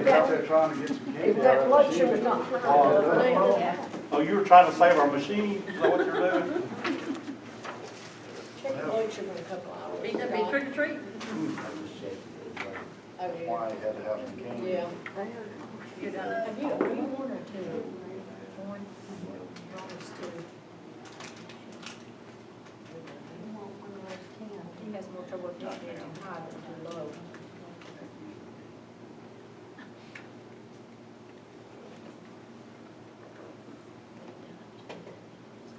was out there trying to get some candy. If that blood sugar's not high enough, then Oh, you were trying to save our machine? Is that what you're doing? check the blood sugar in a couple hours. Be that be trick or treat? Oh, yeah. Why he had to have some candy. Yeah. You got Have you, are you one or two? One. Ron's two. He has more trouble with not being too high than too low.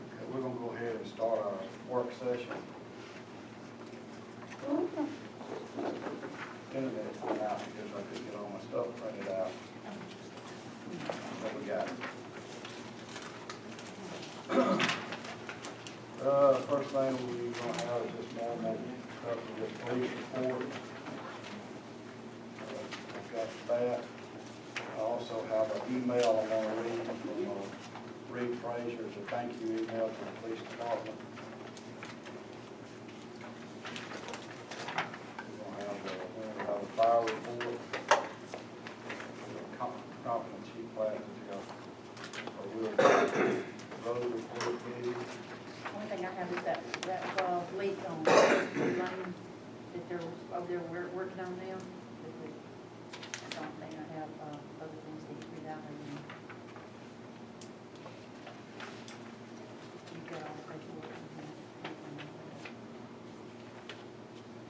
Okay, we're gonna go ahead and start our work session. Internet went out because I couldn't get all my stuff printed out. What we got? First thing we're gonna have is this normal stuff with the police report. I've got that. I also have an email I'm gonna read from Reed Frazier. It's a thank you email to the police department. We're gonna have a fire report. Confidence sheet classes, road report, maybe. Only thing I have is that leak on the lane that they're working on now. That's the only thing I have, other things need to be out there. You've got all the paperwork on here.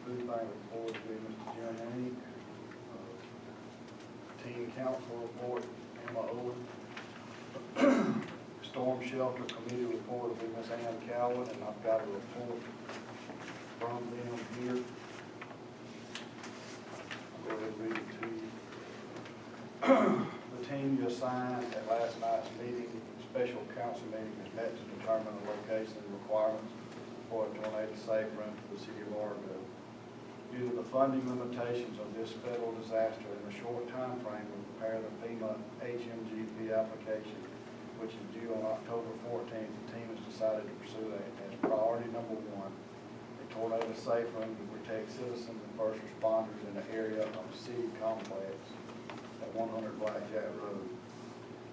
Food bank report to be Mr. Jim Hank. Team council report, Emma Owen. Storm shelter committee report will be Ms. Ann Cowan, and I've got a report from them here. I'll go ahead and read it to you. The team you assigned at last night's meeting, special council meeting, has met to determine the location and requirements for a tornado safe room for the city of Argo. Due to the funding limitations of this federal disaster in a short time frame, we prepare the FEMA HMGP application, which is due on October 14th. The team has decided to pursue that as priority number one, a tornado safe room to protect citizens and first responders in the area of city complex at 100 Blackjack Road.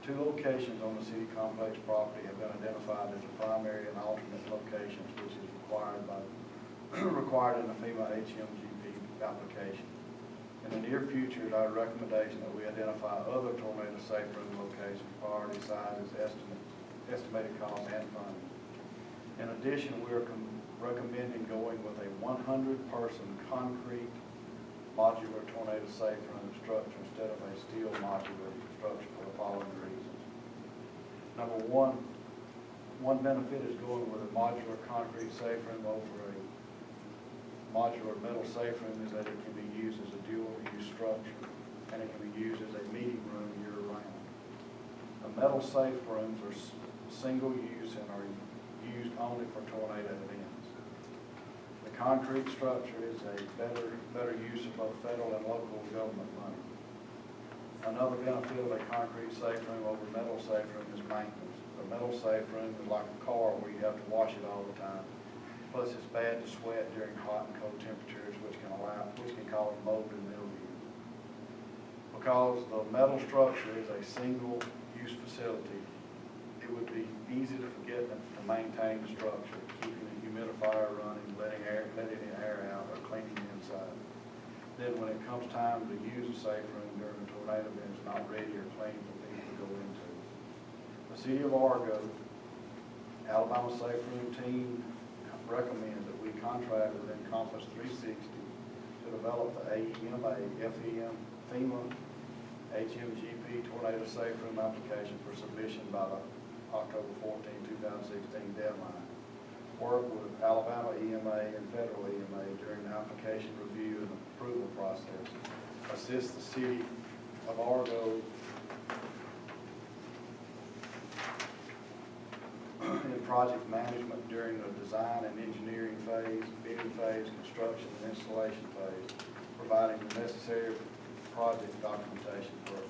Two locations on the city complex property have been identified as the primary and alternate locations, which is required in the FEMA HMGP application. In the near future, it's our recommendation that we identify other tornado safe room locations, priority sizes, estimated cost, and funding. In addition, we are recommending going with a 100-person concrete modular tornado safe room structure instead of a steel modular structure for the following reasons. Number one benefit is going with a modular concrete safe room over a modular metal safe room is that it can be used as a dual-use structure, and it can be used as a meeting room year-round. The metal safe rooms are single-use and are used only for tornado events. The concrete structure is a better use of both federal and local government money. Another benefit of a concrete safe room over metal safe room is maintenance. The metal safe room is like a car where you have to wash it all the time. Plus, it's bad to sweat during hot and cold temperatures, which can cause mold and mildew. Because the metal structure is a single-use facility, it would be easy to forget to maintain the structure, keeping the humidifier running, letting air out, or cleaning the inside. Then, when it comes time to use a safe room during a tornado event, it's not ready or clean for people to go into. The City of Argo, Alabama Safe Room Team, recommend that we contract with Encompass 360 to develop the AEMA, FEM, FEMA, HMGP Tornado Safe Room application for submission by the October 14, 2016 deadline. Work with Alabama EMA and federal EMA during the application review and approval process. Assist the City of Argo in project management during the design and engineering phase, bidding phase, construction and installation phase, providing the necessary project documentation for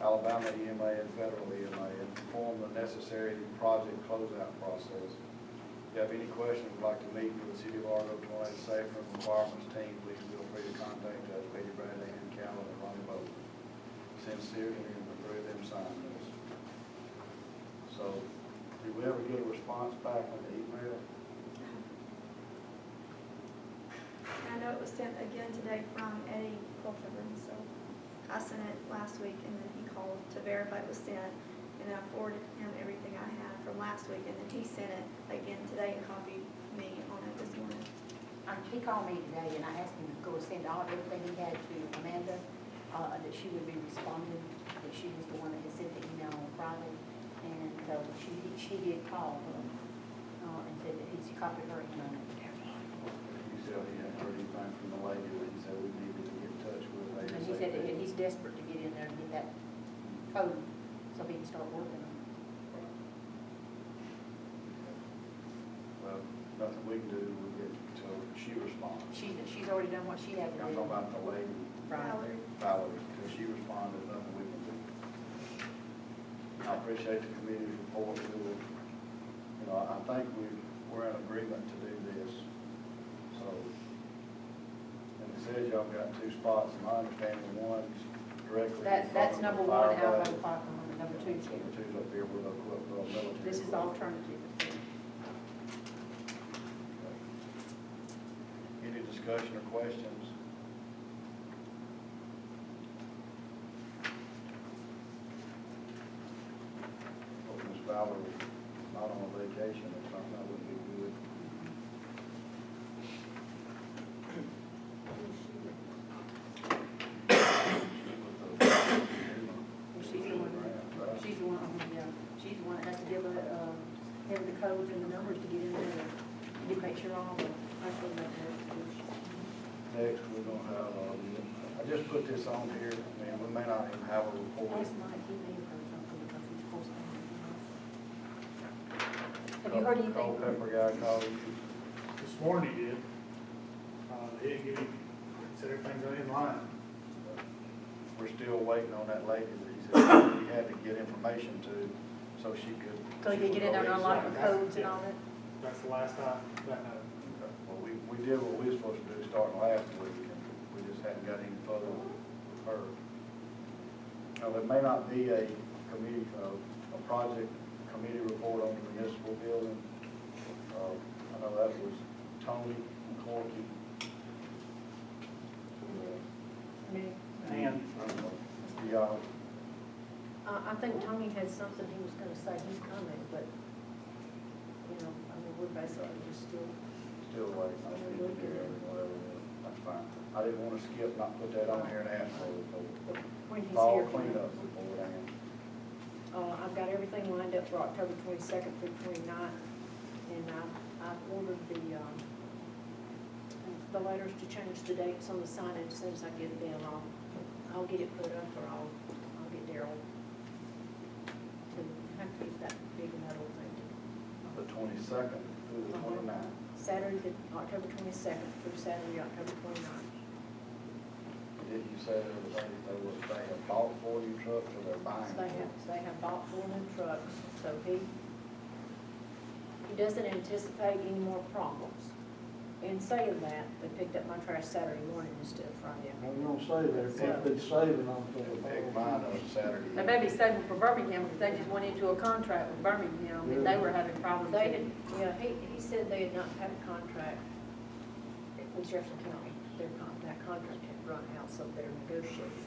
Alabama EMA and federal EMA, and perform the necessary project closeout process. If you have any questions or would like to meet with the City of Argo Tornado Safe Room Requirements team, please feel free to contact us, Betty Bradley, and Calvin, and Ronnie Bowles. sincerely, and the three of them signed this. So, did we ever get a response back on the email? I know it was sent again today from Eddie Culpepper, so I sent it last week, and then he called to verify it was sent, and then I forwarded him everything I had from last week, and then he sent it again today and copied me on it this morning. He called me today and I asked him to go send everything he had to Amanda, that she would be responding, that she was the one that had sent the email on Friday. And so she did call him, and said that he's copied her in on it. He said he hadn't heard anything from the lady, but he said we needed to get in touch with her. And he said that he's desperate to get in there and get that code so he can start working on it. Well, nothing we can do, we'll get till she responds. She's already done what she had to I'm do. talking about the lady, Valerie. Valerie, till she responds, there's nothing we can do. I appreciate the committee's report to it. You know, I think we're in agreement to do this, so. And it says y'all got 2 spots, and my understanding one's directly. in front That's of the number fire one out of base. the clock, and number two is here. Number 2's up here with a military. This is the alternative. Any discussion or questions? Hope Ms. Valerie not on a vacation or something, that would be good. She's the one, yeah, she's the one that has to give have the codes and the numbers to get in there, to make sure all the, actually make Next, we're gonna have, I just put this on here, I mean, we may not even have a report. Last night, he may have heard something because he's supposed to have. Have you heard anything? Culpepper guy called you. This morning he did. He didn't give me, he said everything's in line. We're still waiting on that lady that he said we had to get information to, so she could. So you can get in there and unlock the codes and all that? That's the last I know. Well, we did what we were supposed to do starting last week, and we just hadn't got any further with her. Now, there may not be a committee, a project committee report on the municipal building. I know that was Tony and Corky. And Yeah, I think Tony had something he was gonna say he's coming, but, you know, I mean, we're basically just still, still waiting on the engineer or whatever it is. That's fine. I didn't want to skip, not put that on here and ask for it. when he's Fall here. cleanup report, and I've got everything lined up for October 22nd through 29th, and I've ordered the letters to change the dates on the signage. As soon as I get them, I'll get it put up, or I'll get Daryl to have to use that big metal thing. the 22nd through the 29th. Saturday, October 22nd through Saturday, October 29th. Did you say they have bought 4 new trucks or they're buying? So they have bought 4 new trucks, so he doesn't anticipate any more problems. In saying that, they picked up my trash Saturday morning instead of Friday. I'm gonna say they're saving on They picked mine up Saturday. They may be saving for Birmingham because they just went into a contract with Birmingham and they were having problems. They had, yeah, he said they had not had a contract with Jefferson County. That contract had run out, so they're negotiating.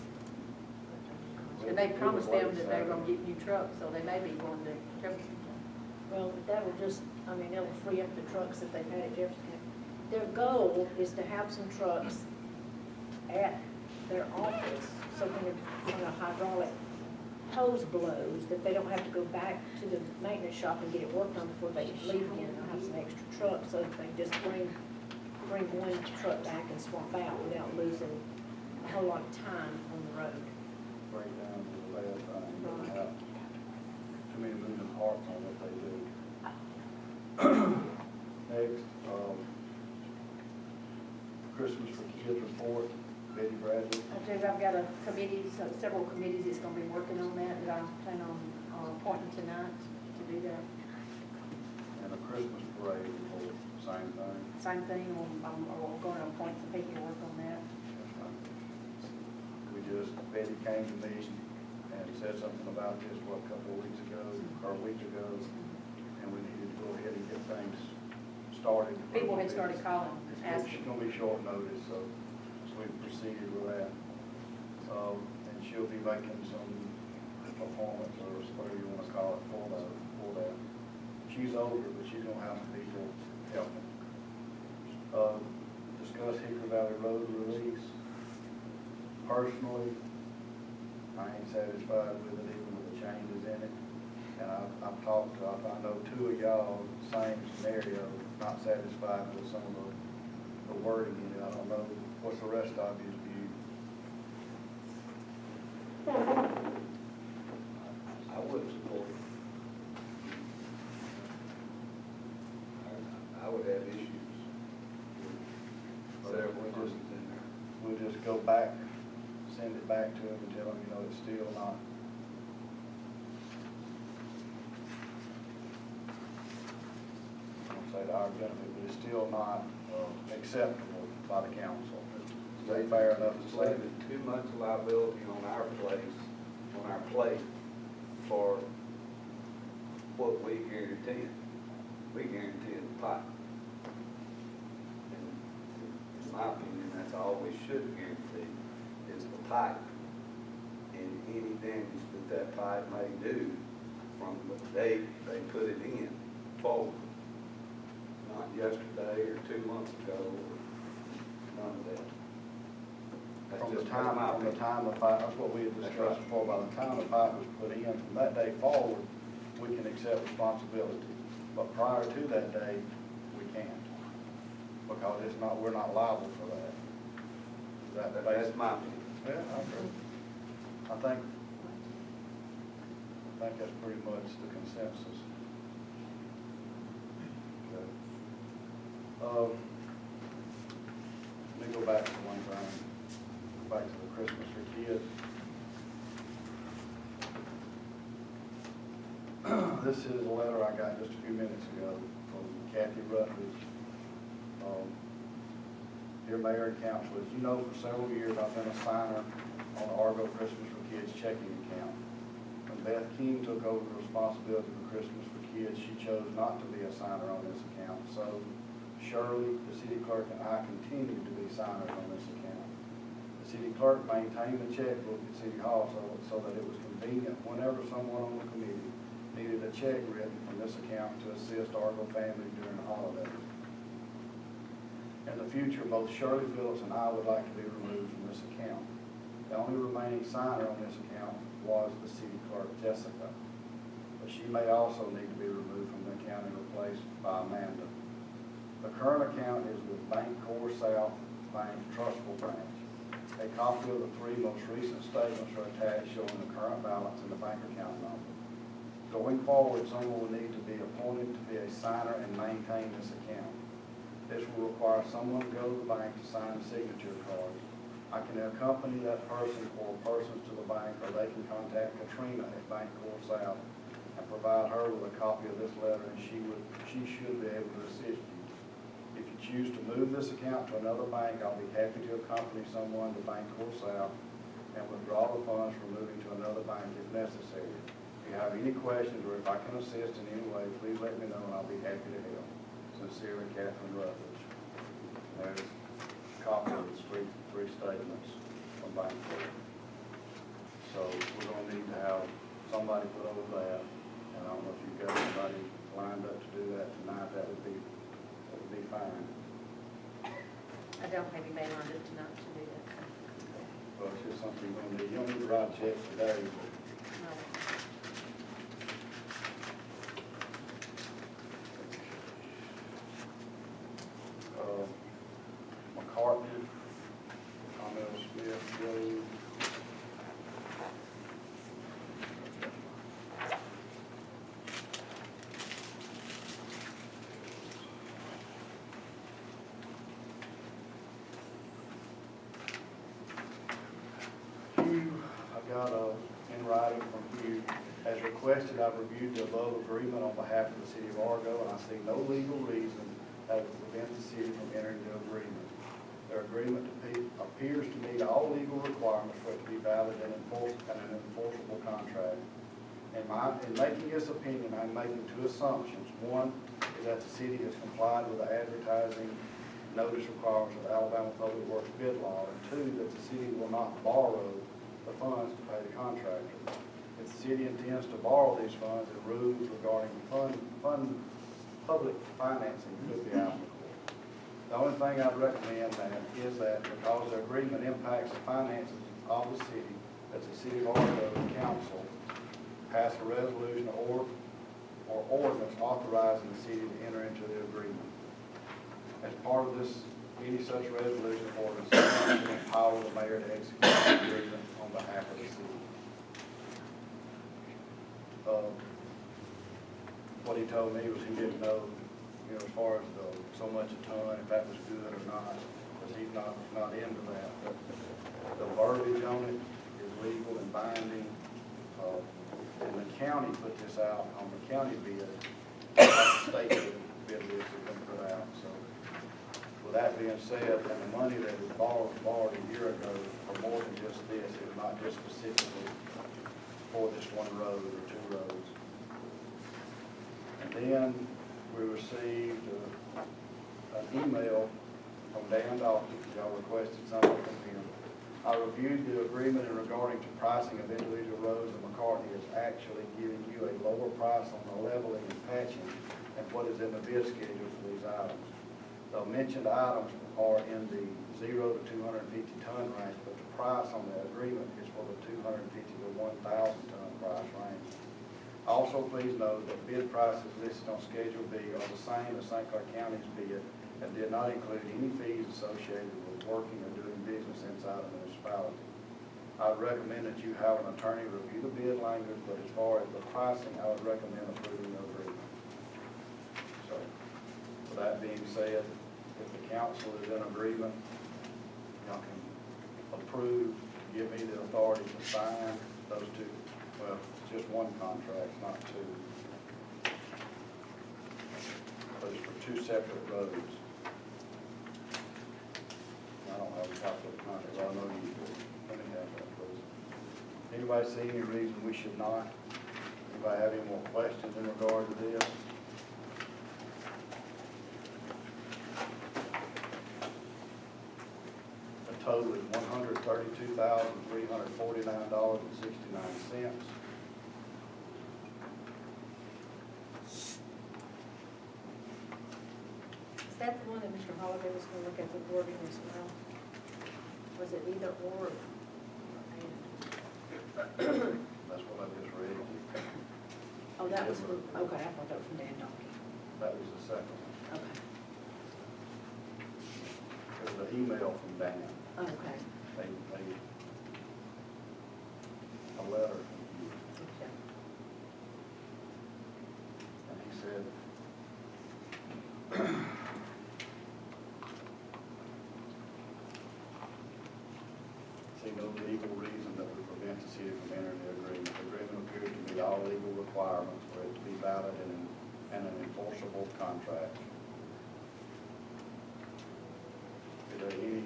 And they promised them that they were gonna get new trucks, so they may be going to Jefferson County. Well, that will just, I mean, it'll free up the trucks that they've had at Jefferson County. Their goal is to have some trucks at their office, so when a hydraulic hose blows, that they don't have to go back to the maintenance shop and get it worked on before they leave again. They'll have some extra trucks, so that they just bring one truck back and swap out without losing a whole lot of time on the road. Breakdowns is the bad thing. You don't have too many moving parts on what they do. Next, Christmas for Kids report, Betty Bradley. I've got a committee, several committees that's gonna be working on that I plan on appointing tonight to do that. And a Christmas parade report, same thing. Same thing, I'm going to appoint some people to work on that. We just, Betty came to me and said something about this, a couple of weeks ago, or a week ago, and we needed to go ahead and get things started. People had started calling, asking. It's gonna be short notice, so we proceeded with that. And she'll be making some performance, or whatever you wanna call it, for that. She's older, but she's gonna have some people helping. Discuss Hickory Valley Road release. Personally, I ain't satisfied with it, even with the changes in it. And I've talked to, I know two of y'all, same scenario, not satisfied with some of the wording in it. I don't know, what's the rest of you's view? I would support it. I would have issues with several persons in there. We'll just go back, send it back to him and tell him, it's still not. I don't say to our benefit, but it's still not acceptable by the council. Is that fair enough to say? Leaving too much liability on our plate for what we guarantee. We guarantee the pipe. And in my opinion, that's all we should guarantee, is the pipe. And any damage that pipe may do from the date they put it in forward. Not yesterday or 2 months ago, or none of that. That's From the just my opinion. time the pipe, that's what we had discussed before, by the time the pipe was put in, from that day forward, we can accept responsibility. But prior to that day, we can't, because we're not liable for that. Is that the That's basic? my opinion. Yeah, I agree. I think that's pretty much the consensus. Okay. Let me go back to one thing, back to the Christmas for Kids. This is a letter I got just a few minutes ago from Kathy Rutledge. Dear Mayor and Council, as you know, for several years I've been a signer on the Argo Christmas for Kids checking account. When Beth King took over the responsibility for Christmas for Kids, she chose not to be a signer on this account. So Shirley, the city clerk, and I continue to be signers on this account. The city clerk maintained the checkbook at City Hall so that it was convenient whenever someone on the committee needed a check written from this account to assist Argo families during the holidays. In the future, both Shirley Phillips and I would like to be removed from this account. The only remaining signer on this account was the city clerk, Jessica, but she may also need to be removed from the account and replaced by Amanda. The current account is with Bank Core South Bank Trustful Branch. A copy of the 3 most recent statements are attached showing the current balance and the bank account number. Going forward, someone will need to be appointed to be a signer and maintain this account. This will require someone to go to the bank to sign signature cards. I can accompany that person or persons to the bank, or they can contact Katrina at Bank Core South and provide her with a copy of this letter, and she should be able to assist you. If you choose to move this account to another bank, I'll be happy to accompany someone to Bank Core South and withdraw the funds from moving to another bank if necessary. If you have any questions or if I can assist in any way, please let me know and I'll be happy to help. Sincerely, Catherine Rutledge. There's a copy of the three statements from Bank Core. So we're going to need to have somebody put over that. And I don't know if you've got anybody lined up to do that tonight. That would be fine. I don't have anybody lined up tonight to do that. Well, it's just something you're going to need. You don't need to write checks today, but No. McCartney, Camille Smith, Joe. Hugh, I got in writing from Hugh. As requested, I've reviewed the above agreement on behalf of the city of Argo, and I see no legal reason that would prevent the city from entering the agreement. Their agreement appears to meet all legal requirements for it to be valid and an enforceable contract. contract. In making this opinion, I'm making two assumptions. One is that the city has complied with the advertising notice requirements of Alabama Public Works bid law, and two, that the city will not borrow the funds to pay the contractor. If the city intends to borrow these funds, the rules regarding public financing could be applicable. The only thing I'd recommend that is that because the agreement impacts the finances of the city, that the city of Argo council pass a resolution or ordinance authorizing the city to enter into the agreement. As part of this, any such resolution or ordinance will empower the mayor to execute the agreement on behalf of the city. What he told me was he didn't know, as far as so much a ton, if that was good or not, because he's not into that. But the verbiage on it is legal and binding. And the county put this out on the county bid, the state bid list has been put out. So with that being said, and the money that was borrowed a year ago for more than just this, it was not just specifically for this one road or two roads. And then we received an email from Dan Dalton. Y'all requested something from him. I reviewed the agreement in regarding to pricing of individual roads, and McCartney is actually giving you a lower price on the leveling and patching than what is in the bid schedule for these items. The mentioned items are in the 0 to 250 ton range, but the price on the agreement is for the 250 to 1,000 ton price range. Also, please note that bid prices listed on Schedule B are the same as St. Clair County's bid and did not include any fees associated with working or doing business inside a municipality. I would recommend that you have an attorney review the bid language, but as far as the pricing, I would recommend approving the agreement. So, with that being said, if the council is in agreement, y'all can approve, give me the authority to sign those two. Well, it's just one contract, not two. But it's for two separate roads. I don't have a copy of the contract, I know you do. Let me have that, please. Anybody see any reason we should not? Anybody have any more questions in regard to this? The total is $132,349.69. Is that the one that Mr. Holliday was going to look at the wording as well? Was it either or? That's what I just read. Oh, that was from, okay, I thought that was from Dan Donkey. That was the second one. Okay, It was an email from Dan. okay, A letter from you. okay. And he said, see no legal reason that would prevent the city from entering the agreement. The agreement appears to meet all legal requirements for it to be valid and an enforceable contract. Is there any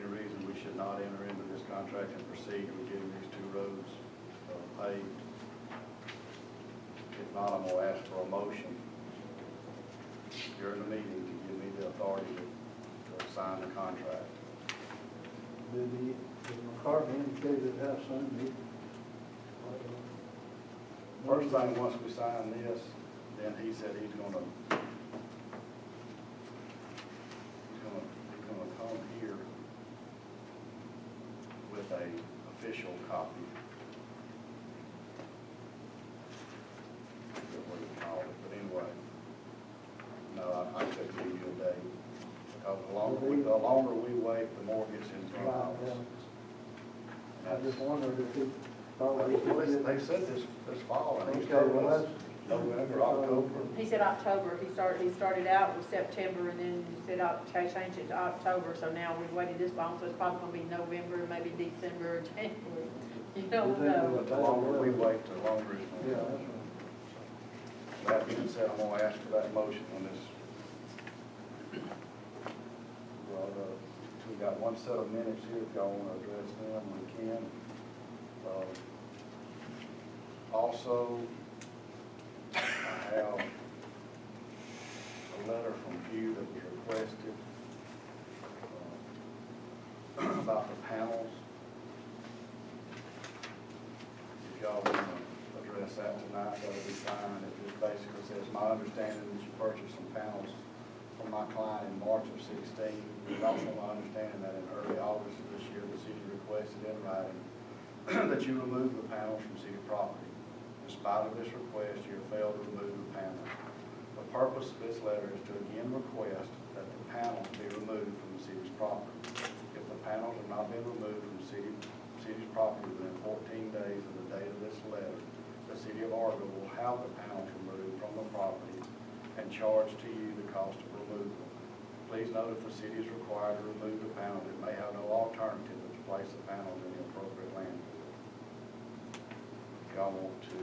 reason we should not enter into this contract and proceed with getting these two roads paved? If not, I'm going to ask for a motion during the meeting to give me the authority to sign the contract. Did McCartney indicate how soon he? First thing, once we sign this, then he said he's gonna come here with a official copy. I forget what he called it, but anyway. No, I couldn't give you a date, because the longer we wait, the more gets in front of us. I just wondered if he thought he Well, could get. they said this fall, and he's Okay, told well, us that's. November, October. He said October, he started out with September, and then he said, changed it to October, so now we've waited this long, so it's probably gonna be November, maybe December, or January. You don't know. But the longer we wait, the longer it's Yeah, going to that's be. That being said, I'm gonna ask for that motion on this. Well, we got one set of minutes here, if y'all wanna address them, we can. Also, I have a letter from you that was requested about the panels. If y'all want to address that tonight, that would be fine. It just basically says, my understanding is you purchased some panels from my client in March of 16. It's also my understanding that in early August of this year, the city requested in writing that you remove the panels from city property. In spite of this request, you have failed to remove the panels. The purpose of this letter is to again request that the panels be removed from the city's property. If the panels have not been removed from the city's property within 14 days of the date of this letter, the city of Argo will have the panels removed from the property and charge to you the cost of removal. Please note if the city is required to remove the panels, it may have no alternative but to place the panels in the appropriate landfill. If y'all want to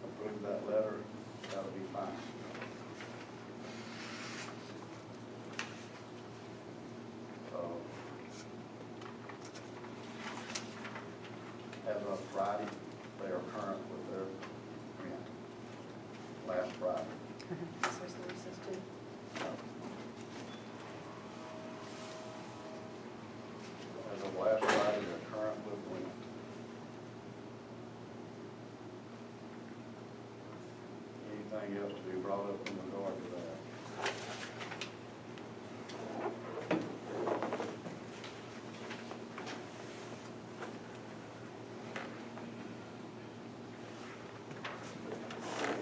approve that letter, that'll be fine. As of Friday, they are current with their rent. Last Friday. So it's Lisa's too. As of last Friday, they're current with rent. Anything else to be brought up in regard to that?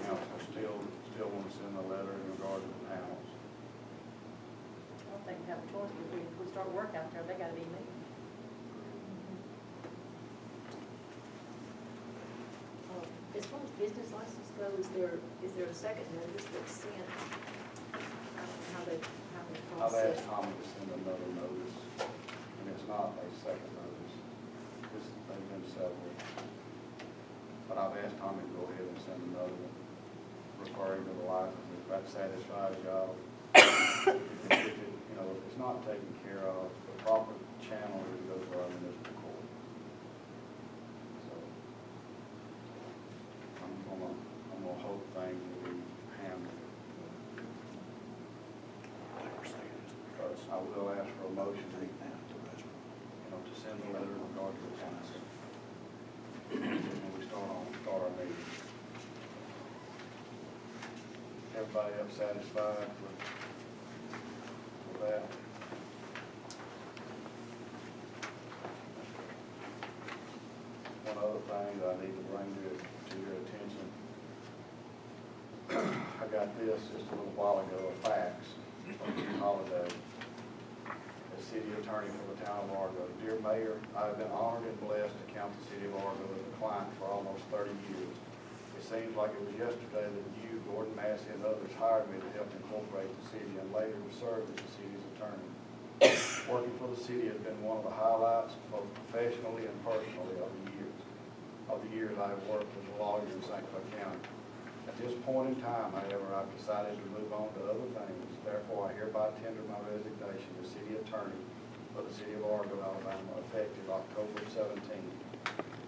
Council still want to send a letter in regard to the panels. I don't think we have a choice, but if we start work out there, they gotta be moved. As far as business license goes, is there a second notice that's sent? I don't know how they I've process. asked Tommy to send another notice, and it's not a second notice. They've been several. But I've asked Tommy to go ahead and send another one, referring to the license, if that satisfies y'all. If it's not taken care of, the proper channel is to go to our municipal court. So, I'm gonna hope things will be handled. Because I will ask for a motion to send a letter in regard to the council. When we start our meeting. Everybody else satisfied with that? One other thing that I need to bring to your attention. I got this just a little while ago, a fax from Holiday, the city attorney for the town of Argo. Dear Mayor, I have been honored and blessed to count the city of Argo as a client for almost 30 years. It seems like it was yesterday that you, Gordon Massey, and others hired me to help incorporate the city and later to serve as the city's attorney. Working for the city has been one of the highlights, both professionally and personally, of the years I have worked as a lawyer in St. Clair County. At this point in time, however, I've decided to move on to other things. Therefore, I hereby tender my resignation as city attorney for the city of Argo, Alabama, effective October 17,